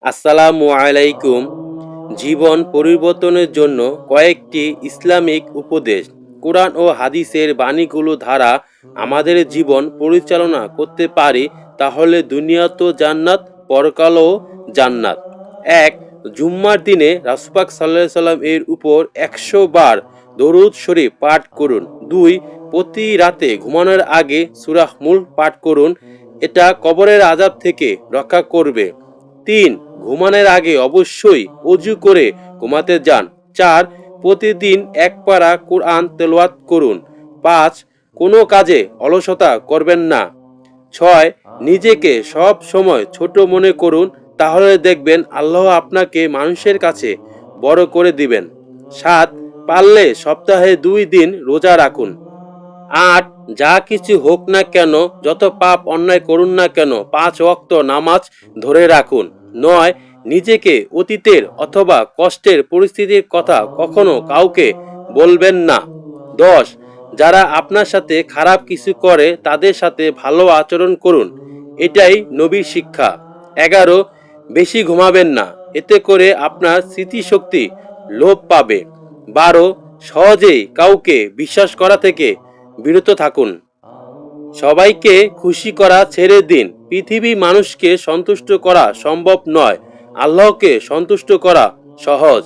আসসালামু আলাইকুম। জীবন পরিবর্তনের জন্য কয়েকটি ইসলামিক উপদেশ। কোরআন ও হাদিসের বাণীগুলো দ্বারা আমাদের জীবন পরিচালনা করতে পারি, তাহলে দুনিয়াতেও জান্নাত, পরকালও জান্নাত। ১. জুম্মার দিনে রাসূল পাক সাল্লাল্লাহু আলাইহি সাল্লাম এর উপর ১০০ বার দরুদ শরীফ পাঠ করুন। ২. প্রতি রাতে ঘুমানোর আগে সূরা মুলক পাঠ করুন। এটা কবরের আযাব থেকে রক্ষা করবে। ৩. ঘুমানোর আগে অবশ্যই অজু করে ঘুমাতে যান। ৪. প্রতিদিন এক পারা কোরআন তেলাওয়াত করুন। ৫. কোনো কাজে অলসতা করবেন না। ৬. নিজেকে সব সময় ছোট মনে করুন, তাহলে দেখবেন আল্লাহ আপনাকে মানুষের কাছে বড় করে দিবেন। ৭. পারলে সপ্তাহে ২ দিন রোজা রাখুন। ৮. যা কিছু হোক না কেন, যত পাপ অন্যায় করুন না কেন, ৫ ওয়াক্ত নামাজ ধরে রাখুন। ৯. নিজেকে অতীতের অথবা কষ্টের পরিস্থিতির কথা কখনো কাউকে বলবেন না। ১০. যারা আপনার সাথে খারাপ কিছু করে তাদের সাথে ভালো আচরণ করুন। এটাই নবীর শিক্ষা। ১১. বেশি ঘুমাবেন না, এতে করে আপনার স্মৃতিশক্তি লোপ পাবে। ১২. সহজেই কাউকে বিশ্বাস করা থেকে বিরত থাকুন। সবাইকে খুশি করা ছেড়ে দিন। পৃথিবী মানুষকে সন্তুষ্ট করা সম্ভব নয়, আল্লাহকে সন্তুষ্ট করা সহজ।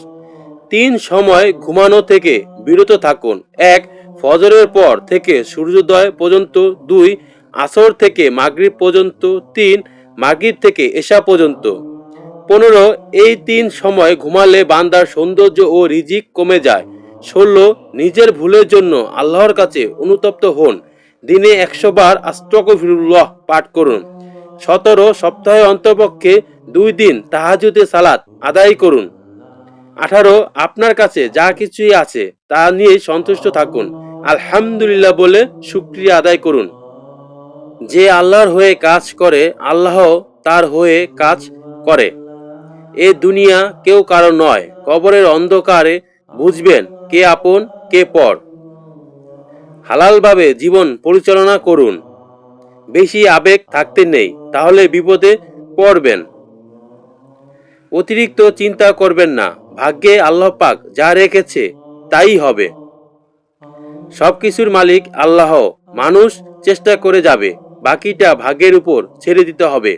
৩. সময় ঘুমানো থেকে বিরত থাকুন। ১. ফজরের পর থেকে সূর্যোদয় পর্যন্ত। ২. আসর থেকে মাগরিব পর্যন্ত। ৩. মাগরিব থেকে এশা পর্যন্ত। ১৫. এই ৩ সময় ঘুমালে বান্দার সৌন্দর্য ও রিজিক কমে যায়। ১৬. নিজের ভুলের জন্য আল্লাহর কাছে অনুতপ্ত হন। দিনে ১০০ বার আস্তাগফিরুল্লাহ পাঠ করুন। ১৭. সপ্তাহে অন্তপক্ষে ২ দিন তাহাজ্জুদের সালাত আদায় করুন। ১৮. আপনার কাছে যা কিছুই আছে তা নিয়ে সন্তুষ্ট থাকুন। আলহামদুলিল্লাহ বলে শুকরিয়া আদায় করুন। যে আল্লাহর হয়ে কাজ করে, আল্লাহ তার হয়ে কাজ করে। এ দুনিয়া কেউ কারো নয়। কবরের অন্ধকারে বুঝবেন কে আপন কে পর। হালালভাবে জীবন পরিচালনা করুন। বেশি আবেগ থাকতে নেই, তাহলে বিপদে পড়বেন। অতিরিক্ত চিন্তা করবেন না, ভাগ্যে আল্লাহ পাক যা রেখেছে তাই হবে। সবকিছুর মালিক আল্লাহ, মানুষ চেষ্টা করে যাবে, বাকিটা ভাগ্যের উপর ছেড়ে দিতে হবে।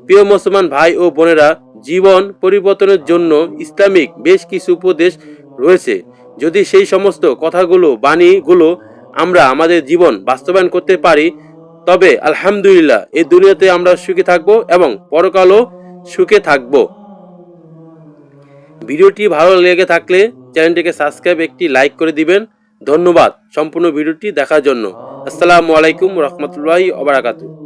প্রিয় মুসলমান ভাই ও বোনেরা, জীবন পরিবর্তনের জন্য ইসলামিক বেশ কিছু উপদেশ রয়েছে। যদি সেই সমস্ত কথাগুলো, বাণীগুলো আমরা আমাদের জীবন বাস্তবায়ন করতে পারি, তবে আলহামদুলিল্লাহ এই দুনিয়াতে আমরা সুখে থাকব এবং পরকালও সুখে থাকব। ভিডিওটি ভালো লেগে থাকলে চ্যানেলটিকে সাবস্ক্রাইব, একটি লাইক করে দিবেন। ধন্যবাদ সম্পূর্ণ ভিডিওটি দেখার জন্য। আসসালামু আলাইকুম রহমতুল্লাহি ওয়া বারাকাতুহু।